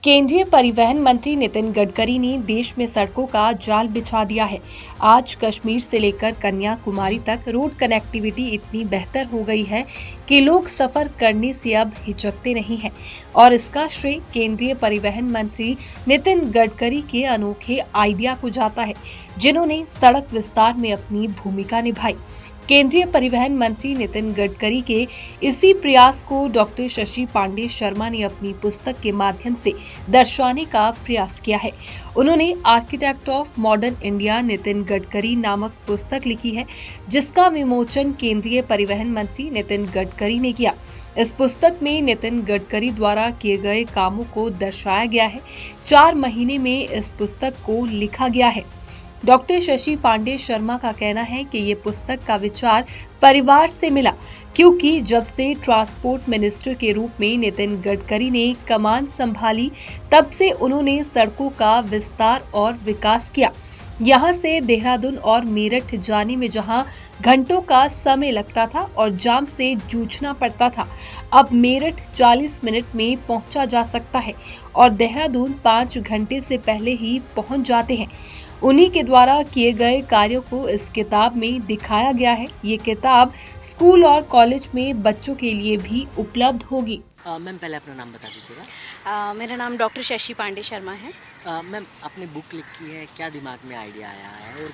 केंद्रीय परिवहन मंत्री नितिन गडकरी ने देश में सड़कों का जाल बिछा दिया है। आज कश्मीर से लेकर कन्याकुमारी तक रोड कनेक्टिविटी इतनी बेहतर हो गई है कि लोग सफर करने से अब हिचकते नहीं हैं और इसका श्रेय केंद्रीय परिवहन मंत्री नितिन गडकरी के अनोखे आइडिया को जाता है, जिन्होंने सड़क विस्तार में अपनी भूमिका निभाई। केंद्रीय परिवहन मंत्री नितिन गडकरी के इसी प्रयास को डॉक्टर शशि पांडे शर्मा ने अपनी पुस्तक के माध्यम से दर्शाने का प्रयास किया है। उन्होंने architect of modern India Nitin Gadkari नामक पुस्तक लिखी है, जिसका विमोचन केंद्रीय परिवहन मंत्री नितिन गडकरी ने किया। इस पुस्तक में नितिन गडकरी द्वारा किए गए कामों को दर्शाया गया है। 4 महीने में इस पुस्तक को लिखा गया है। डॉक्टर शशि पांडे शर्मा का कहना है कि ये पुस्तक का विचार परिवार से मिला, क्योंकि जब से ट्रांसपोर्ट मिनिस्टर के रूप में नितिन गडकरी ने कमान संभाली, तब से उन्होंने सड़कों का विस्तार और विकास किया। यहाँ से देहरादून और मेरठ जाने में जहाँ घंटों का समय लगता था और जाम से जूझना पड़ता था, अब मेरठ 40 मिनट में पहुँचा जा सकता है और देहरादून 5 घंटे से पहले ही पहुँच जाते हैं। उन्हीं के द्वारा किए गए कार्यों को इस किताब में दिखाया गया है। ये किताब स्कूल और कॉलेज में बच्चों के लिए भी उपलब्ध होगी। मैम पहले अपना नाम बता दीजिएगा। मेरा नाम डॉक्टर शशि पांडे शर्मा है। मैम आपने बुक लिखी है, क्या दिमाग में आइडिया आया है और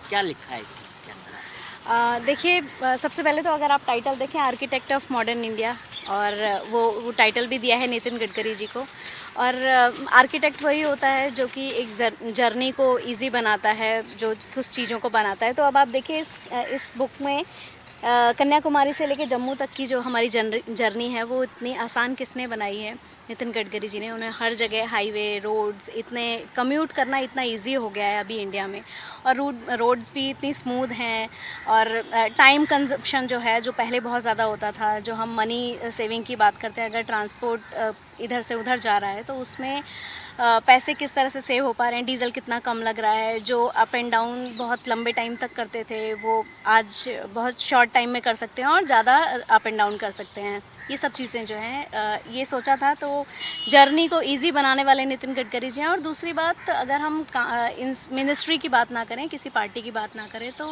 क्या लिखा है इसके अंदर? देखिए, सबसे पहले तो अगर आप टाइटल देखें, आर्किटेक्ट ऑफ मॉडर्न इंडिया, और वो टाइटल भी दिया है नितिन गडकरी जी को। और आर्किटेक्ट वही होता है जो कि एक जर्नी को इजी बनाता है, जो कुछ चीज़ों को बनाता है। तो अब आप देखिए इस बुक में कन्याकुमारी से लेकर जम्मू तक की जो हमारी जर्नी है, वो इतनी आसान किसने बनाई है? नितिन गडकरी जी ने। उन्हें हर जगह हाईवे, रोड्स, इतने कम्यूट करना इतना इजी हो गया है अभी इंडिया में, और रोड्स भी इतनी स्मूथ हैं। और टाइम कंजप्शन जो है, जो पहले बहुत ज़्यादा होता था, जो हम मनी सेविंग की बात करते हैं, अगर ट्रांसपोर्ट इधर से उधर जा रहा है तो उसमें पैसे किस तरह से सेव हो पा रहे हैं, डीजल कितना कम लग रहा है। जो अप एंड डाउन बहुत लंबे टाइम तक करते थे, वो आज बहुत शॉर्ट टाइम में कर सकते हैं और ज़्यादा अप एंड डाउन कर सकते हैं। ये सब चीज़ें जो हैं, ये सोचा था, तो जर्नी को इजी बनाने वाले नितिन गडकरी जी हैं। और दूसरी बात, अगर हम मिनिस्ट्री की बात ना करें, किसी पार्टी की बात ना करें, तो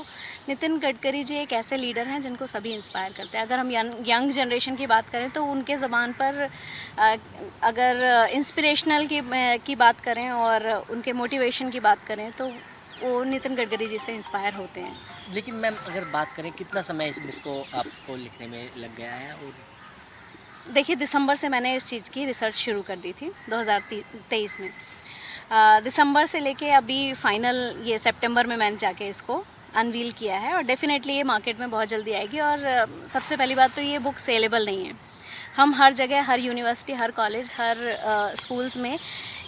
नितिन गडकरी जी एक ऐसे लीडर हैं जिनको सभी इंस्पायर करते हैं। अगर हम यंग जनरेशन की बात करें तो उनके ज़बान पर अगर इंस्पिरेशनल की बात करें और उनके मोटिवेशन की बात करें, तो वो नितिन गडकरी जी से इंस्पायर होते हैं। लेकिन मैम अगर बात करें, कितना समय इस बुक को आपको लिखने में लग गया है? और देखिए, दिसंबर से मैंने इस चीज़ की रिसर्च शुरू कर दी थी 2023 में। दिसंबर से लेके अभी फाइनल ये सितंबर में मैंने जाके इसको अनवील किया है, और डेफिनेटली ये मार्केट में बहुत जल्दी आएगी। और सबसे पहली बात तो ये बुक सेलेबल नहीं है। हम हर जगह, हर यूनिवर्सिटी, हर कॉलेज, हर स्कूल्स में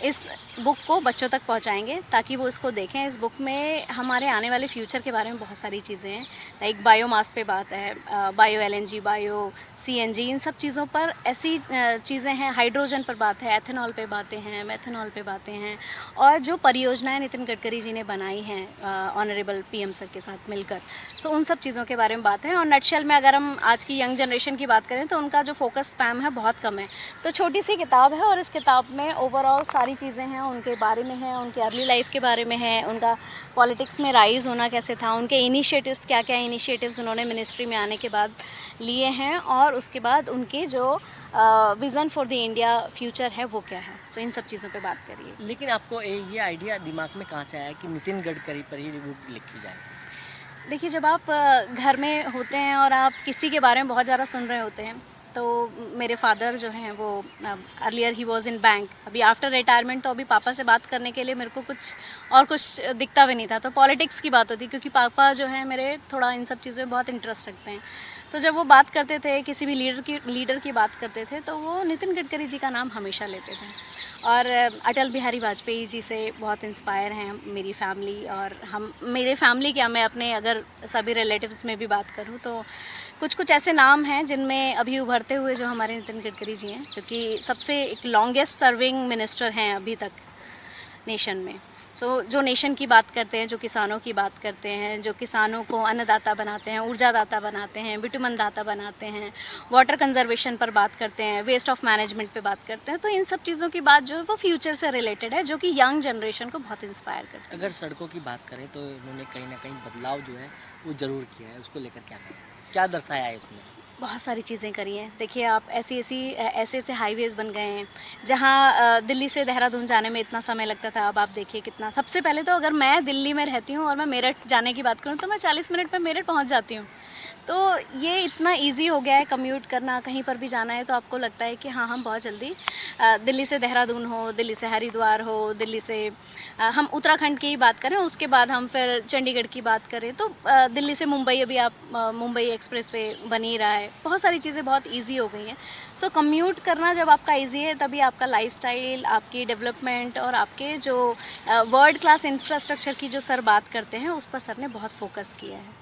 इस बुक को बच्चों तक पहुंचाएंगे, ताकि वो इसको देखें। इस बुक में हमारे आने वाले फ्यूचर के बारे में बहुत सारी चीज़ें हैं। लाइक बायोमास पे बात है, बायो एलएनजी, बायो सीएनजी, इन सब चीज़ों पर ऐसी चीज़ें हैं। हाइड्रोजन पर बात है, एथेनॉल पे बातें हैं, मेथेनॉल पे बातें हैं। और जो परियोजनाएं नितिन गडकरी जी ने बनाई हैं ऑनरेबल पीएम सर के साथ मिलकर, सो उन सब चीज़ों के बारे में बात है। और नटशेल में अगर हम आज की यंग जनरेशन की बात करें, तो उनका जो फोकस स्पैम है बहुत कम है। तो छोटी सी किताब है, और इस किताब में ओवरऑल सारी चीज़ें हैं, उनके बारे में है, उनके अर्ली लाइफ के बारे में है, उनका पॉलिटिक्स में राइज होना कैसे था, उनके इनिशिएटिव्स क्या क्या इनिशिएटिव्स उन्होंने मिनिस्ट्री में आने के बाद लिए हैं, और उसके बाद उनके जो vision for the India future है वो क्या है। सो इन सब चीज़ों पे बात करिए। लेकिन आपको ये आइडिया दिमाग में कहाँ से आया कि नितिन गडकरी पर ही बुक लिखी जाए? देखिए, जब आप घर में होते हैं और आप किसी के बारे में बहुत ज़्यादा सुन रहे होते हैं, तो मेरे फादर जो हैं वो earlier he was in bank. अभी आफ्टर रिटायरमेंट तो अभी पापा से बात करने के लिए मेरे को कुछ दिखता भी नहीं था। तो पॉलिटिक्स की बात होती, क्योंकि पापा जो हैं मेरे थोड़ा इन सब चीज़ों में बहुत इंटरेस्ट रखते हैं। तो जब वो बात करते थे, किसी भी लीडर की बात करते थे, तो वो नितिन गडकरी जी का नाम हमेशा लेते थे। और अटल बिहारी वाजपेयी जी से बहुत इंस्पायर हैं मेरी फैमिली। और मेरे फैमिली क्या, मैं अपने अगर सभी रिलेटिव्स में भी बात करूँ, तो कुछ ऐसे नाम हैं जिनमें अभी उभरते हुए जो हमारे नितिन गडकरी जी हैं, जो कि सबसे एक लॉन्गेस्ट सर्विंग मिनिस्टर हैं अभी तक नेशन में। जो नेशन की बात करते हैं, जो किसानों की बात करते हैं, जो किसानों को अन्नदाता बनाते हैं, ऊर्जादाता बनाते हैं, बिटुमन दाता बनाते हैं, वाटर कंजर्वेशन पर बात करते हैं, वेस्ट ऑफ मैनेजमेंट पे बात करते हैं, तो इन सब चीज़ों की बात जो है वो फ्यूचर से रिलेटेड है, जो कि यंग जनरेशन को बहुत इंस्पायर करती है। अगर सड़कों की बात करें तो इन्होंने कहीं ना कहीं बदलाव जो है वो ज़रूर किया है, उसको लेकर क्या दर्शाया है इसमें? बहुत सारी चीज़ें करी हैं। देखिए आप ऐसे ऐसे हाईवेज़ बन गए हैं जहाँ दिल्ली से देहरादून जाने में इतना समय लगता था, अब आप देखिए कितना। सबसे पहले तो अगर मैं दिल्ली में रहती हूँ और मैं मेरठ जाने की बात करूँ तो मैं 40 मिनट में मेरठ पहुँच जाती हूँ। तो ये इतना इजी हो गया है कम्यूट करना, कहीं पर भी जाना है तो आपको लगता है कि हाँ हम बहुत जल्दी दिल्ली से देहरादून हो, दिल्ली से हरिद्वार हो, दिल्ली से हम उत्तराखंड की ही बात करें, उसके बाद हम फिर चंडीगढ़ की बात करें तो दिल्ली से मुंबई, अभी आप मुंबई एक्सप्रेसवे बन ही रहा है, बहुत सारी चीज़ें बहुत ईजी हो गई हैं। सो कम्यूट करना जब आपका ईजी है तभी आपका लाइफस्टाइल, आपकी डेवलपमेंट और आपके जो वर्ल्ड क्लास इंफ्रास्ट्रक्चर की जो सर बात करते हैं उस पर सर ने बहुत फोकस किया है।